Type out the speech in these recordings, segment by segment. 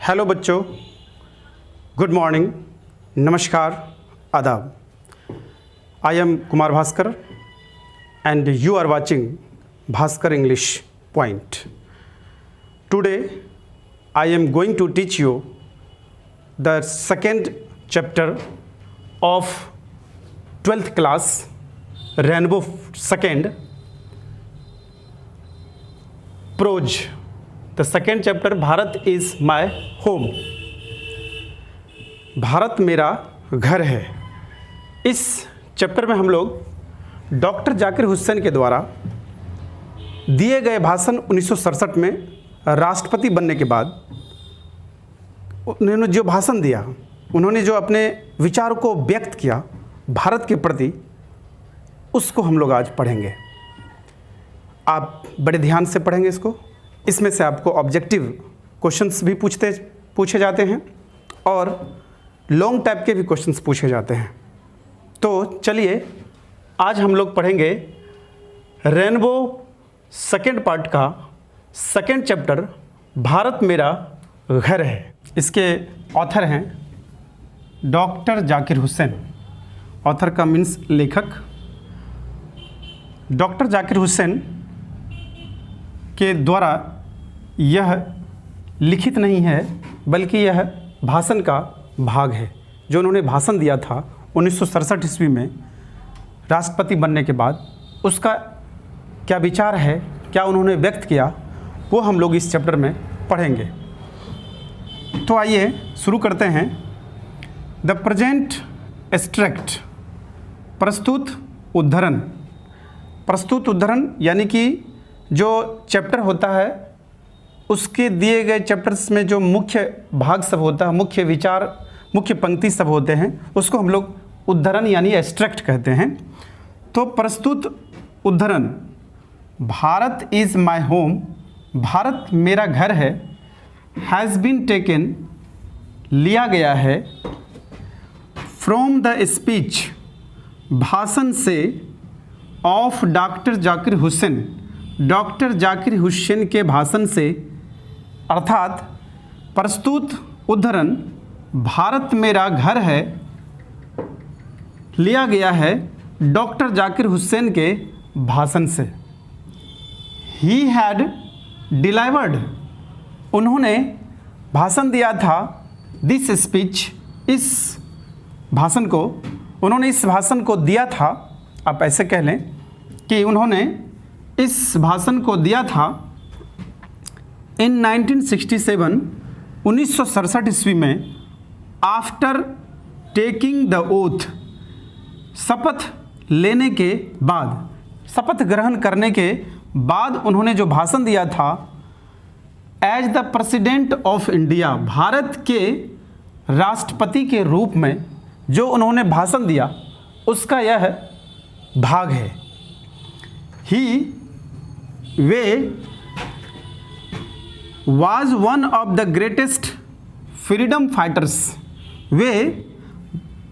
Hello बच्चों, good morning, नमस्कार, आदाब। I am Kumar Bhaskar and you are watching Bhaskar English Point. Today I am going to teach you the second chapter of 12th class Rainbow second prose. The second chapter Bharat is my home. Bharat मेरा घर है। इस chapter में हम लोग doctor Zakir Hussain के द्वारा दिए गए भाषण 1967 में राष्ट्रपति बनने के बाद उन्होंने जो भाषण दिया, उन्होंने जो अपने विचारों को व्यक्त किया भारत के प्रति, उसको हम लोग आज पढ़ेंगे। आप बड़े ध्यान से पढ़ेंगे इसको। इसमें से आपको ऑब्जेक्टिव क्वेश्चंस भी पूछे जाते हैं और लॉन्ग टाइप के भी क्वेश्चंस पूछे जाते हैं। तो चलिए आज हम लोग पढ़ेंगे रेनबो सेकेंड पार्ट का सेकेंड चैप्टर भारत मेरा घर है। इसके ऑथर हैं डॉक्टर जाकिर हुसैन। ऑथर का मीन्स लेखक। डॉक्टर जाकिर हुसैन के द्वारा यह लिखित नहीं है, बल्कि यह भाषण का भाग है जो उन्होंने भाषण दिया था 1967 ईस्वी में राष्ट्रपति बनने के बाद। उसका क्या विचार है, क्या उन्होंने व्यक्त किया, वो हम लोग इस चैप्टर में पढ़ेंगे। तो आइए शुरू करते हैं। द प्रेजेंट एक्सट्रैक्ट, प्रस्तुत उद्धरण। प्रस्तुत उद्धरण यानी कि जो चैप्टर होता है उसके दिए गए चैप्टर्स में जो मुख्य भाग सब होता है, मुख्य विचार, मुख्य पंक्ति सब होते हैं, उसको हम लोग उद्धरण यानी एक्सट्रैक्ट कहते हैं। तो प्रस्तुत उद्धरण, Bharat is my home, Bharat मेरा घर है, हैज़ बीन टेकन, लिया गया है, फ्रॉम द स्पीच, भाषण से, of doctor Zakir Hussain, doctor Zakir Hussain के भाषण से, अर्थात प्रस्तुत उद्धरण भारत मेरा घर है लिया गया है डॉक्टर जाकिर हुसैन के भाषण से। ही हैड डिलीवर्ड, उन्होंने भाषण दिया था, दिस स्पीच, इस भाषण को, उन्होंने इस भाषण को दिया था। आप ऐसे कह लें कि उन्होंने इस भाषण को दिया था इन 1967, 1967 ईस्वी में, आफ्टर टेकिंग द ओथ, शपथ लेने के बाद, शपथ ग्रहण करने के बाद उन्होंने जो भाषण दिया था, as the president of India, Bharat के राष्ट्रपति के रूप में जो उन्होंने भाषण दिया, उसका यह भाग है। ही वे was one of the greatest freedom fighters, way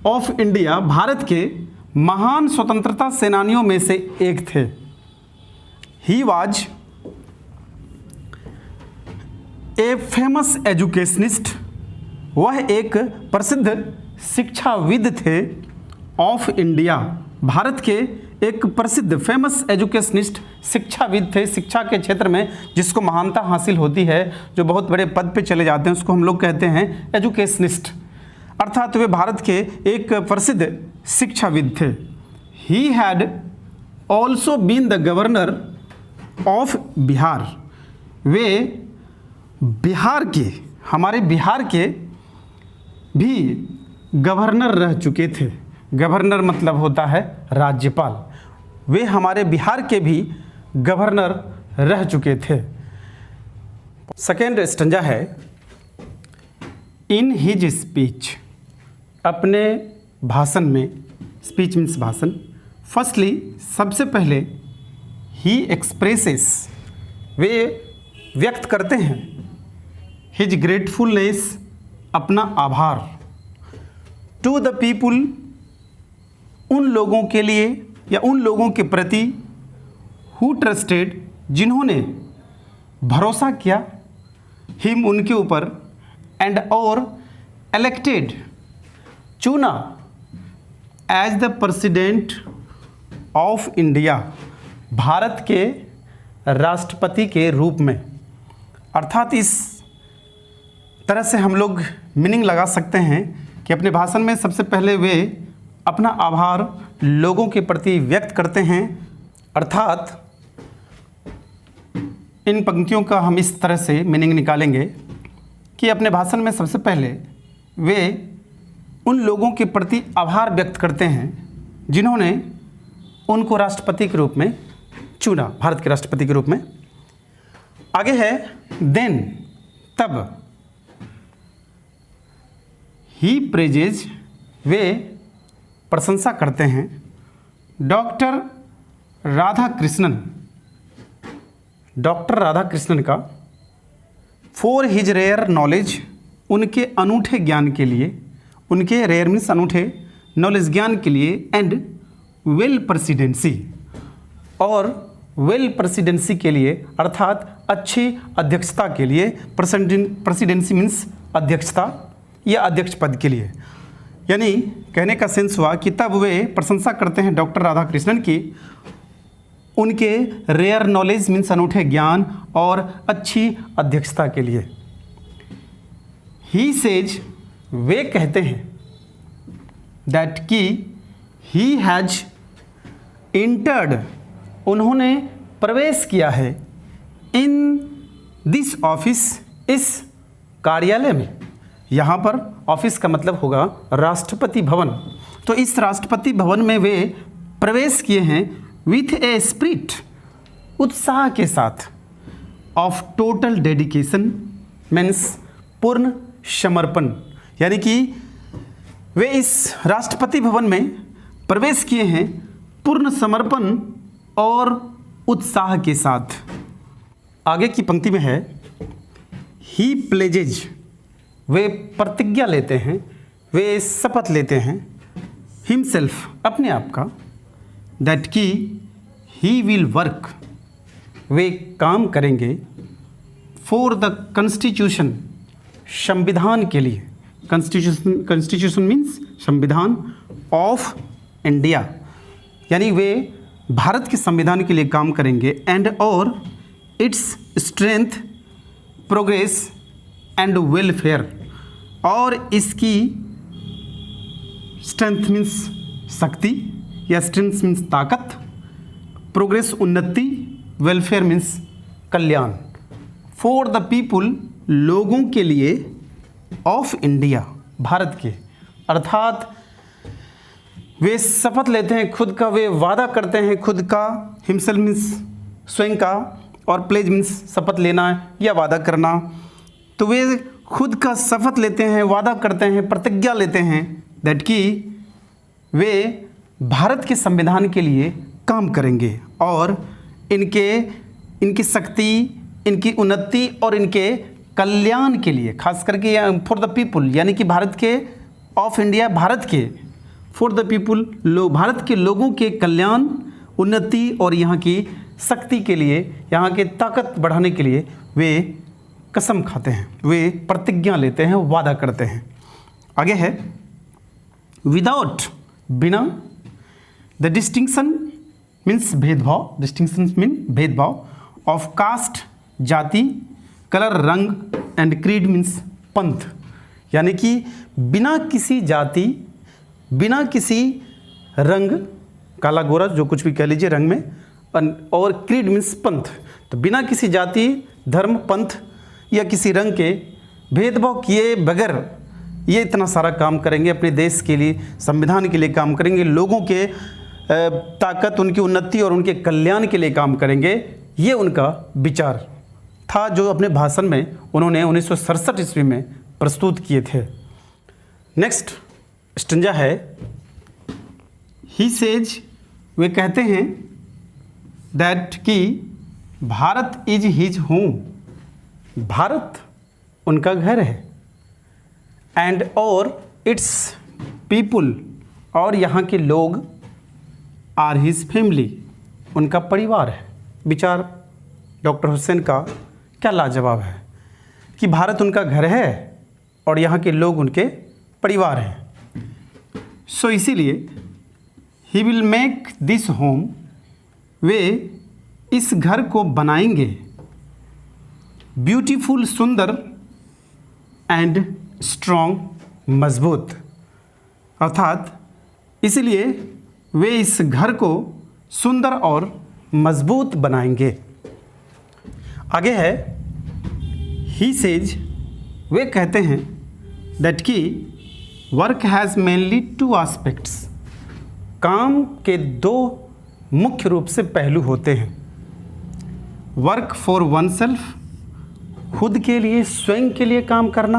of India, Bharat के महान स्वतंत्रता सेनानियों में से एक थे। He was a famous educationist, वह एक प्रसिद्ध शिक्षाविद थे। ऑफ इंडिया, भारत के एक प्रसिद्ध फेमस एजुकेशनिस्ट, शिक्षाविद थे। शिक्षा के क्षेत्र में जिसको महानता हासिल होती है, जो बहुत बड़े पद पे चले जाते हैं, उसको हम लोग कहते हैं एजुकेशनिस्ट। अर्थात वे भारत के एक प्रसिद्ध शिक्षाविद थे। He had also been the governor of Bihar, वे बिहार के, हमारे बिहार के भी गवर्नर रह चुके थे। गवर्नर मतलब होता है राज्यपाल। वे हमारे बिहार के भी गवर्नर रह चुके थे। सेकेंड स्टंजा है, इन हिज स्पीच, अपने भाषण में, स्पीच मीन्स भाषण। फर्स्टली, सबसे पहले, ही एक्सप्रेसेस, वे व्यक्त करते हैं, हिज ग्रेटफुलनेस, अपना आभार, टू द पीपुल, उन लोगों के लिए या उन लोगों के प्रति, हु ट्रस्टेड, जिन्होंने भरोसा किया, हिम, उनके ऊपर, एंड और इलेक्टेड चुना as the president of India, Bharat के राष्ट्रपति के रूप में। अर्थात इस तरह से हम लोग मीनिंग लगा सकते हैं कि अपने भाषण में सबसे पहले वे अपना आभार लोगों के प्रति व्यक्त करते हैं। अर्थात इन पंक्तियों का हम इस तरह से मीनिंग निकालेंगे कि अपने भाषण में सबसे पहले वे उन लोगों के प्रति आभार व्यक्त करते हैं जिन्होंने उनको राष्ट्रपति के रूप में चुना, भारत के राष्ट्रपति के रूप में। आगे है देन, तब, ही प्रेजेज, वे प्रशंसा करते हैं डॉक्टर राधाकृष्णन, डॉक्टर राधाकृष्णन का, फॉर हिज रेयर नॉलेज, उनके अनूठे ज्ञान के लिए, उनके रेयर मीन्स अनूठे, नॉलेज ज्ञान के लिए, एंड वेल प्रेसिडेंसी, और वेल प्रेसिडेंसी के लिए अर्थात अच्छी अध्यक्षता के लिए। प्रेसिडेंसी मीन्स अध्यक्षता या अध्यक्ष पद के लिए। यानी कहने का सेंस हुआ कि तब वे प्रशंसा करते हैं डॉक्टर राधाकृष्णन की उनके रेयर नॉलेज मीन्स अनूठे ज्ञान और अच्छी अध्यक्षता के लिए। ही सेज, वे कहते हैं दैट कि ही हैज इंटर्ड, उन्होंने प्रवेश किया है, इन दिस ऑफिस, इस कार्यालय में। यहाँ पर ऑफिस का मतलब होगा राष्ट्रपति भवन। तो इस राष्ट्रपति भवन में वे प्रवेश किए हैं विथ ए स्पिरिट, उत्साह के साथ, ऑफ टोटल डेडिकेशन मीन्स पूर्ण समर्पण। यानी कि वे इस राष्ट्रपति भवन में प्रवेश किए हैं पूर्ण समर्पण और उत्साह के साथ। आगे की पंक्ति में है ही प्लेजेज, वे प्रतिज्ञा लेते हैं, वे शपथ लेते हैं, हिमसेल्फ, अपने आप का, दैट कि ही विल वर्क, वे काम करेंगे, फॉर द कॉन्स्टिट्यूशन, संविधान के लिए। कॉन्स्टिट्यूशन मीन्स संविधान, ऑफ इंडिया, यानी वे भारत के संविधान के लिए काम करेंगे, एंड और its strength, progress and welfare, और इसकी स्ट्रेंथ मीन्स शक्ति या स्ट्रेंथ मीन्स ताकत, प्रोग्रेस उन्नति, welfare means Kalyan, for the people, लोगों के लिए, ऑफ इंडिया, भारत के। अर्थात वे शपथ लेते हैं खुद का, वे वादा करते हैं खुद का, हिमसेल्फ मीन्स स्वयं का, और प्लेज मीन्स शपथ लेना या वादा करना। तो वे खुद का शपथ लेते हैं, वादा करते हैं, प्रतिज्ञा लेते हैं दैट कि वे भारत के संविधान के लिए काम करेंगे और इनकी शक्ति, इनकी उन्नति और इनके कल्याण के लिए, खास करके फॉर द पीपुल, यानी कि भारत के, ऑफ इंडिया, भारत के, फॉर द पीपुल, भारत के लोगों के कल्याण, उन्नति और यहाँ की शक्ति के लिए, यहाँ के ताकत बढ़ाने के लिए वे कसम खाते हैं, वे प्रतिज्ञा लेते हैं, वादा करते हैं। आगे है विदाउट, बिना, द डिस्टिंक्शन मीन्स भेदभाव, डिस्टिंक्शन मीन भेदभाव, ऑफ कास्ट, जाति, कलर, रंग, एंड क्रीड मीन्स पंथ, यानी कि बिना किसी जाति, बिना किसी रंग, काला गोरा जो कुछ भी कह लीजिए रंग में, और क्रीड मीन्स पंथ, तो बिना किसी जाति, धर्म, पंथ या किसी रंग के भेदभाव किए बगैर ये इतना सारा काम करेंगे, अपने देश के लिए, संविधान के लिए काम करेंगे, लोगों के ताकत, उनकी उन्नति और उनके कल्याण के लिए काम करेंगे। ये उनका विचार था जो अपने भाषण में उन्होंने 1967 ईस्वी में प्रस्तुत किए थे। नेक्स्ट स्टंजा है ही सेज, वे कहते हैं दैट कि Bharat is his home, Bharat उनका घर है, एंड और इट्स पीपुल, और यहाँ के लोग, आर हिज फैमिली, उनका परिवार है। विचार डॉक्टर हुसैन का क्या लाजवाब है कि भारत उनका घर है और यहाँ के लोग उनके परिवार हैं। सो इसीलिए he will make this home, वे इस घर को बनाएंगे ब्यूटीफुल, सुंदर, एंड स्ट्रॉन्ग, मजबूत। अर्थात इसलिए वे इस घर को सुंदर और मजबूत बनाएंगे। आगे है ही सेज, वे कहते हैं दैट कि work has mainly two aspects, काम के दो मुख्य रूप से पहलू होते हैं। वर्क फॉर वन सेल्फ, खुद के लिए, स्वयं के लिए काम करना,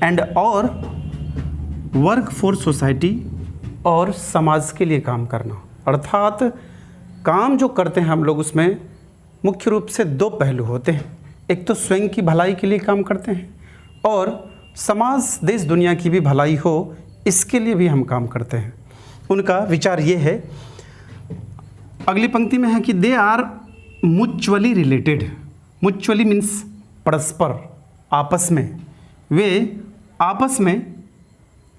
एंड और वर्क फॉर सोसाइटी, और समाज के लिए काम करना। अर्थात काम जो करते हैं हम लोग, उसमें मुख्य रूप से दो पहलू होते हैं। एक तो स्वयं की भलाई के लिए काम करते हैं, और समाज, देश दुनिया की भी भलाई हो, इसके लिए भी हम काम करते हैं। उनका विचार ये है, अगली पंक्ति में है कि they are mutually related. Mutually means परस्पर, आपस में, वे आपस में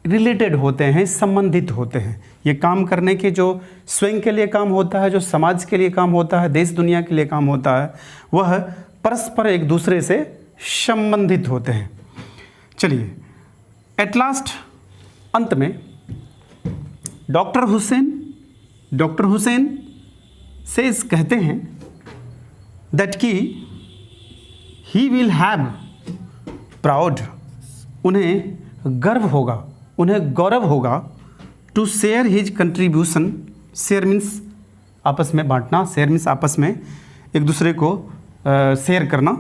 रिलेटेड होते हैं, संबंधित होते हैं। ये काम करने के जो स्वयं के लिए काम होता है, जो समाज के लिए काम होता है, देश दुनिया के लिए काम होता है, वह परस्पर एक दूसरे से संबंधित होते हैं। चलिए, एट लास्ट, अंत में डॉक्टर हुसैन सेज, कहते हैं दैट कि ही विल हैव प्राउड, उन्हें गर्व होगा, उन्हें गौरव होगा, to share his contribution. Share means आपस में बांटना, शेयर मीन्स आपस में एक दूसरे को शेयर करना।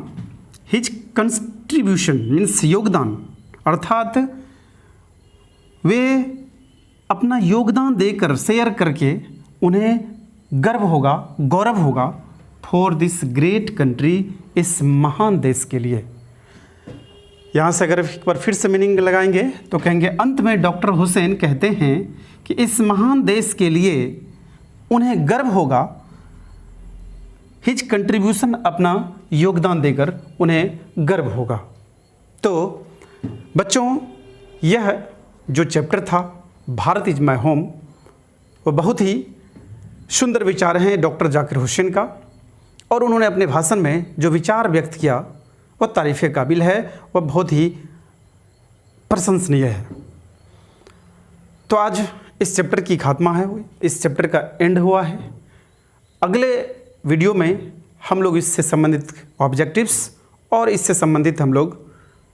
हिज कंट्रीब्यूशन मीन्स योगदान, अर्थात वे अपना योगदान देकर, शेयर करके उन्हें गर्व होगा, गौरव होगा, फॉर दिस ग्रेट कंट्री, इस महान देश के लिए। यहाँ से अगर एक बार फिर से मीनिंग लगाएंगे तो कहेंगे, अंत में डॉक्टर हुसैन कहते हैं कि इस महान देश के लिए उन्हें गर्व होगा, हिज कंट्रीब्यूशन, अपना योगदान देकर उन्हें गर्व होगा। तो बच्चों, यह जो चैप्टर था भारत इज माय होम, वो बहुत ही सुंदर विचार हैं डॉक्टर जाकिर हुसैन का, और उन्होंने अपने भाषण में जो विचार व्यक्त किया वह तारीफ़ काबिल है, वह बहुत ही प्रशंसनीय है। तो आज इस चैप्टर की खात्मा है, इस चैप्टर का एंड हुआ है। अगले वीडियो में हम लोग इससे संबंधित ऑब्जेक्टिव्स और इससे संबंधित हम लोग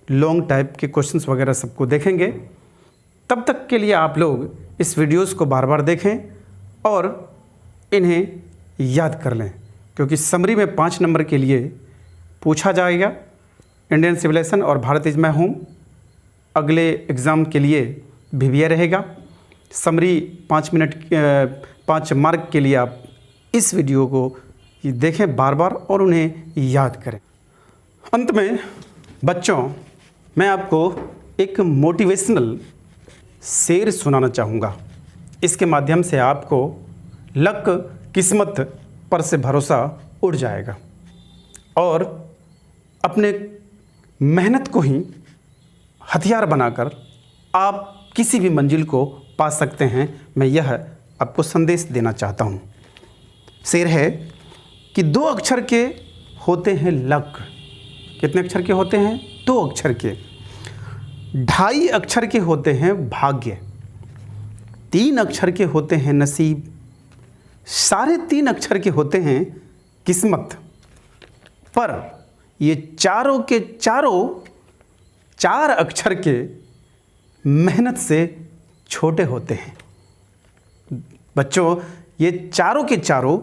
लॉन्ग टाइप के क्वेश्चंस वगैरह सबको देखेंगे। तब तक के लिए आप लोग इस वीडियोस को बार बार देखें और इन्हें याद कर लें, क्योंकि समरी में 5 नंबर के लिए पूछा जाएगा इंडियन सिविलाइजेशन और भारत इज माय होम। अगले एग्ज़ाम के लिए VBA रहेगा। समरी 5 मार्क के लिए आप इस वीडियो को देखें बार बार और उन्हें याद करें। अंत में बच्चों, मैं आपको एक मोटिवेशनल शेर सुनाना चाहूँगा। इसके माध्यम से आपको लक, किस्मत पर से भरोसा उड़ जाएगा और अपने मेहनत को ही हथियार बनाकर आप किसी भी मंजिल को पा सकते हैं। मैं यह आपको संदेश देना चाहता हूँ। शेर है कि 2 अक्षर के होते हैं लक। कितने अक्षर के होते हैं? 2 अक्षर के। 2.5 अक्षर के होते हैं भाग्य। 3 अक्षर के होते हैं नसीब। 3.5 अक्षर के होते हैं किस्मत। पर ये चारों के चारों 4 अक्षर के मेहनत से छोटे होते हैं। बच्चों, ये चारों के चारों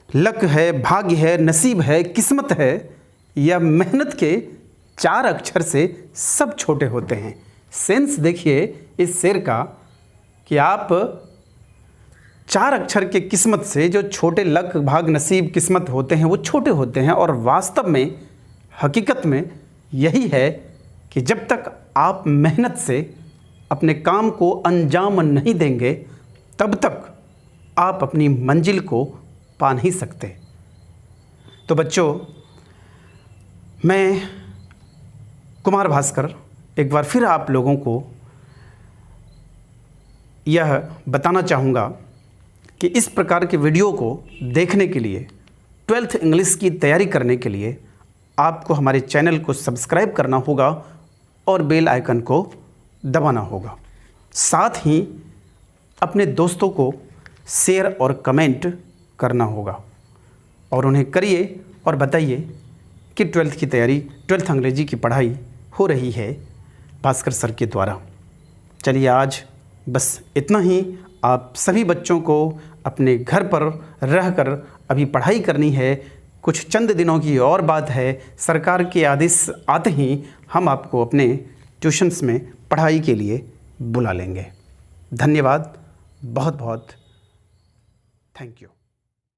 लक है, भाग्य है, नसीब है, किस्मत है, या मेहनत के 4 अक्षर से सब छोटे होते हैं। सेंस देखिए इस शेर का कि आप 4 अक्षर के किस्मत से जो छोटे लक, भाग, नसीब, किस्मत होते हैं वो छोटे होते हैं। और वास्तव में, हकीकत में यही है कि जब तक आप मेहनत से अपने काम को अंजाम नहीं देंगे तब तक आप अपनी मंजिल को पा नहीं सकते। तो बच्चों, मैं कुमार भास्कर एक बार फिर आप लोगों को यह बताना चाहूँगा कि इस प्रकार के वीडियो को देखने के लिए, 12th इंग्लिश की तैयारी करने के लिए आपको हमारे चैनल को सब्सक्राइब करना होगा और बेल आइकन को दबाना होगा। साथ ही अपने दोस्तों को शेयर और कमेंट करना होगा और उन्हें करिए और बताइए कि 12th की तैयारी, 12th अंग्रेजी की पढ़ाई हो रही है भास्कर सर के द्वारा। चलिए आज बस इतना ही। आप सभी बच्चों को अपने घर पर रहकर अभी पढ़ाई करनी है। कुछ चंद दिनों की और बात है, सरकार के आदेश आते ही हम आपको अपने ट्यूशन्स में पढ़ाई के लिए बुला लेंगे। धन्यवाद, बहुत बहुत थैंक यू।